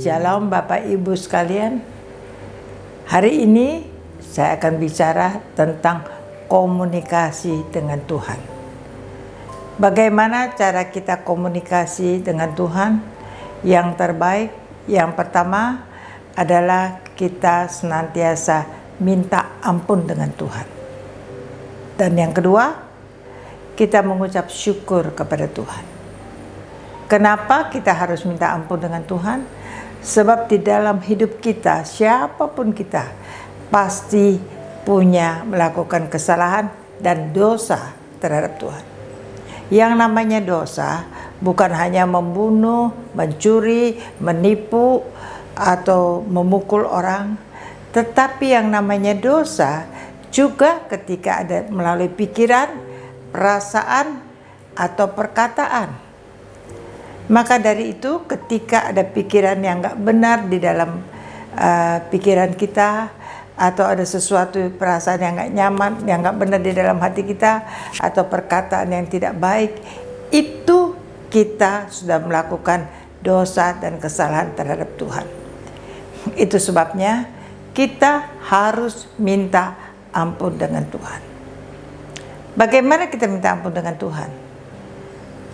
Shalom Bapak Ibu sekalian. Hari ini saya akan bicara tentang komunikasi dengan Tuhan. Bagaimana cara kita komunikasi dengan Tuhan yang terbaik? Yang pertama adalah kita senantiasa minta ampun dengan Tuhan. Dan yang kedua, kita mengucap syukur kepada Tuhan. Kenapa kita harus minta ampun dengan Tuhan? Sebab di dalam hidup kita, siapapun kita, pasti punya melakukan kesalahan dan dosa terhadap Tuhan. Yang namanya dosa bukan hanya membunuh, mencuri, menipu, atau memukul orang. Tetapi yang namanya dosa juga ketika ada melalui pikiran, perasaan, atau perkataan. Maka dari itu ketika ada pikiran yang gak benar di dalam pikiran kita, atau ada sesuatu perasaan yang gak nyaman, yang gak benar di dalam hati kita, atau perkataan yang tidak baik, itu kita sudah melakukan dosa dan kesalahan terhadap Tuhan. Itu sebabnya kita harus minta ampun dengan Tuhan. Bagaimana kita minta ampun dengan Tuhan?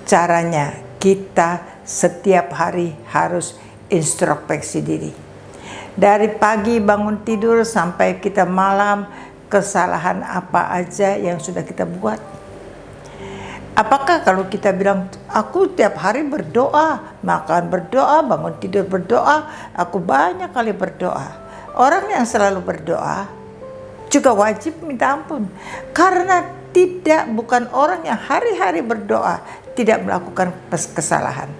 Caranya, kita setiap hari harus introspeksi diri. Dari pagi bangun tidur sampai kita malam, kesalahan apa aja yang sudah kita buat? Apakah kalau kita bilang, aku tiap hari berdoa, makan berdoa, bangun tidur berdoa, aku banyak kali berdoa. Orang yang selalu berdoa juga wajib minta ampun. Karena bukan orang yang hari-hari berdoa tidak melakukan kesalahan.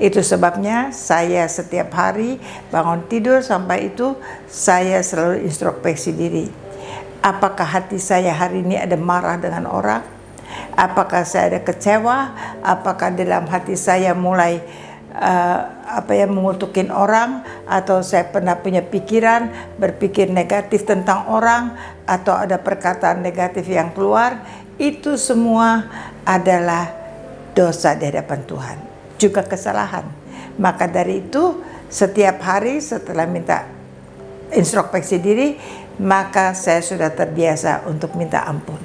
Itu sebabnya saya setiap hari bangun tidur sampai itu saya selalu introspeksi diri. Apakah hati saya hari ini ada marah dengan orang? Apakah saya ada kecewa? Apakah dalam hati saya mulai mengutukin orang, atau saya pernah punya pikiran berpikir negatif tentang orang, atau ada perkataan negatif yang keluar? Itu semua adalah dosa di hadapan Tuhan, juga kesalahan. Maka dari itu setiap hari setelah minta introspeksi diri, maka saya sudah terbiasa untuk minta ampun.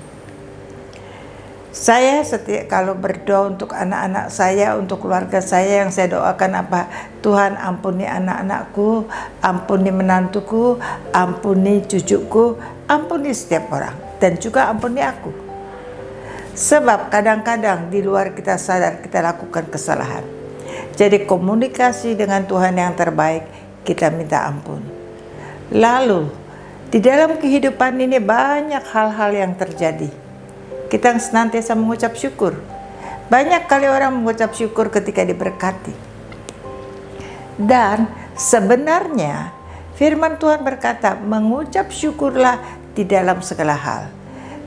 Saya kalau berdoa untuk anak-anak saya, untuk keluarga saya, yang saya doakan apa? Tuhan ampuni anak-anakku, ampuni menantuku, ampuni cucuku, ampuni setiap orang, dan juga ampuni aku. Sebab kadang-kadang di luar kita sadar kita lakukan kesalahan. Jadi komunikasi dengan Tuhan yang terbaik, kita minta ampun. Lalu di dalam kehidupan ini banyak hal-hal yang terjadi. Kita senantiasa mengucap syukur. Banyak kali orang mengucap syukur ketika diberkati. Dan sebenarnya firman Tuhan berkata, mengucap syukurlah di dalam segala hal.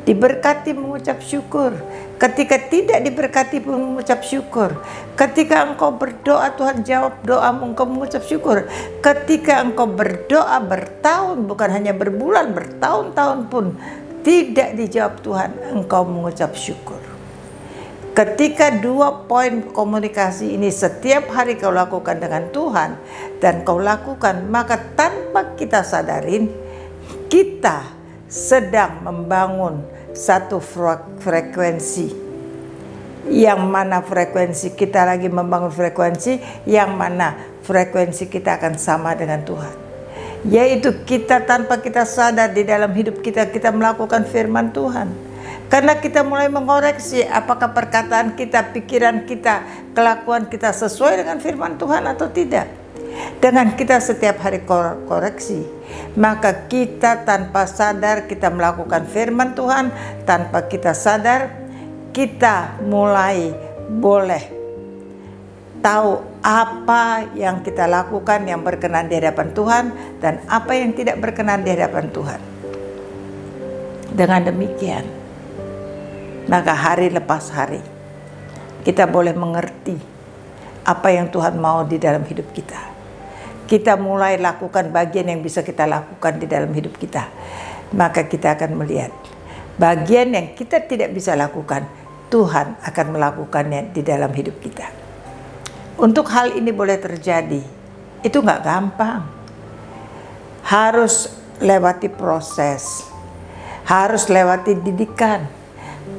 Diberkati mengucap syukur. Ketika tidak diberkati pun mengucap syukur. Ketika engkau berdoa, Tuhan jawab doamu, engkau mengucap syukur. Ketika engkau berdoa bertahun, bukan hanya berbulan, bertahun-tahun pun tidak dijawab Tuhan, engkau mengucap syukur. Ketika 2 poin komunikasi ini setiap hari kau lakukan dengan Tuhan, dan kau lakukan, maka tanpa kita sadarin, kita sedang membangun satu frekuensi. Yang mana frekuensi kita lagi membangun frekuensi, yang mana frekuensi kita akan sama dengan Tuhan. Yaitu kita tanpa kita sadar di dalam hidup kita, kita melakukan firman Tuhan. Karena kita mulai mengoreksi apakah perkataan kita, pikiran kita, kelakuan kita sesuai dengan firman Tuhan atau tidak. Dengan kita setiap hari koreksi, maka kita tanpa sadar kita melakukan firman Tuhan. Tanpa kita sadar, kita mulai boleh tahu apa yang kita lakukan yang berkenan di hadapan Tuhan, dan apa yang tidak berkenan di hadapan Tuhan. Dengan demikian, maka hari lepas hari kita boleh mengerti apa yang Tuhan mau di dalam hidup kita. Kita mulai lakukan bagian yang bisa kita lakukan di dalam hidup kita. Maka kita akan melihat bagian yang kita tidak bisa lakukan, Tuhan akan melakukannya di dalam hidup kita. Untuk hal ini boleh terjadi, itu nggak gampang. Harus lewati proses, harus lewati didikan.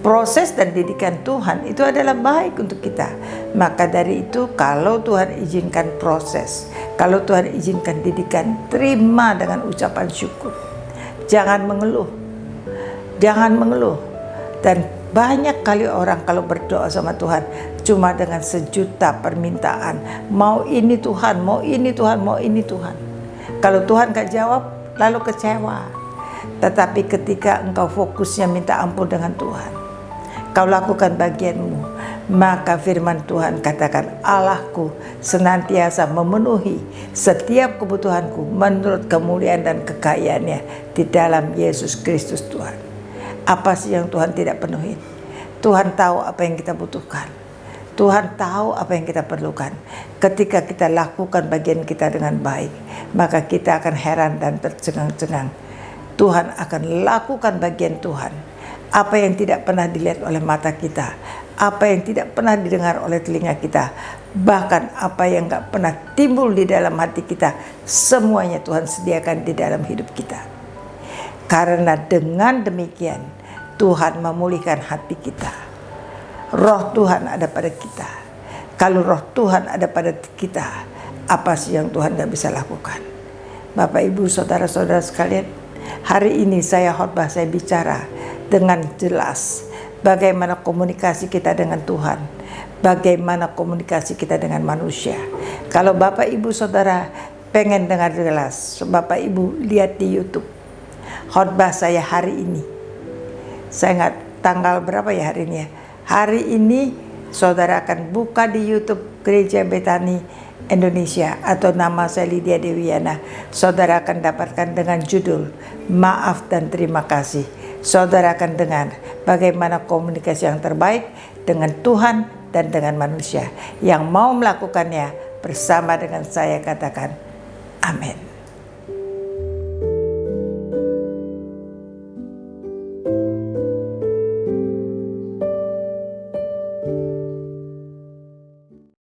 Proses dan didikan Tuhan itu adalah baik untuk kita. Maka dari itu, kalau Tuhan izinkan proses, kalau Tuhan izinkan didikan, terima dengan ucapan syukur. Jangan mengeluh, jangan mengeluh. Dan banyak kali orang kalau berdoa sama Tuhan cuma dengan sejuta permintaan, mau ini Tuhan, mau ini Tuhan, mau ini Tuhan. Kalau Tuhan gak jawab, lalu kecewa. Tetapi ketika engkau fokusnya minta ampun dengan Tuhan, kau lakukan bagianmu, maka firman Tuhan katakan, Allahku senantiasa memenuhi setiap kebutuhanku menurut kemuliaan dan kekayaannya di dalam Yesus Kristus Tuhan. Apa sih yang Tuhan tidak penuhi? Tuhan tahu apa yang kita butuhkan. Tuhan tahu apa yang kita perlukan. Ketika kita lakukan bagian kita dengan baik, maka kita akan heran dan tercengang-cengang. Tuhan akan lakukan bagian Tuhan. Apa yang tidak pernah dilihat oleh mata kita, apa yang tidak pernah didengar oleh telinga kita, bahkan apa yang gak pernah timbul di dalam hati kita, semuanya Tuhan sediakan di dalam hidup kita. Karena dengan demikian Tuhan memulihkan hati kita. Roh Tuhan ada pada kita. Kalau roh Tuhan ada pada kita, apa sih yang Tuhan gak bisa lakukan? Bapak, Ibu, saudara-saudara sekalian, hari ini saya khotbah, saya bicara dengan jelas bagaimana komunikasi kita dengan Tuhan, bagaimana komunikasi kita dengan manusia. Kalau Bapak, Ibu, Saudara pengen dengar jelas, Bapak, Ibu lihat di YouTube khotbah saya hari ini. Saya nggak tanggal berapa ya hari ini ya. Hari ini Saudara akan buka di YouTube Gereja Betani Indonesia atau nama saya Lydia Dewiana. Saudara akan dapatkan dengan judul Maaf dan Terima Kasih. Saudara akan dengar bagaimana komunikasi yang terbaik dengan Tuhan dan dengan manusia. Yang mau melakukannya bersama dengan saya katakan amin.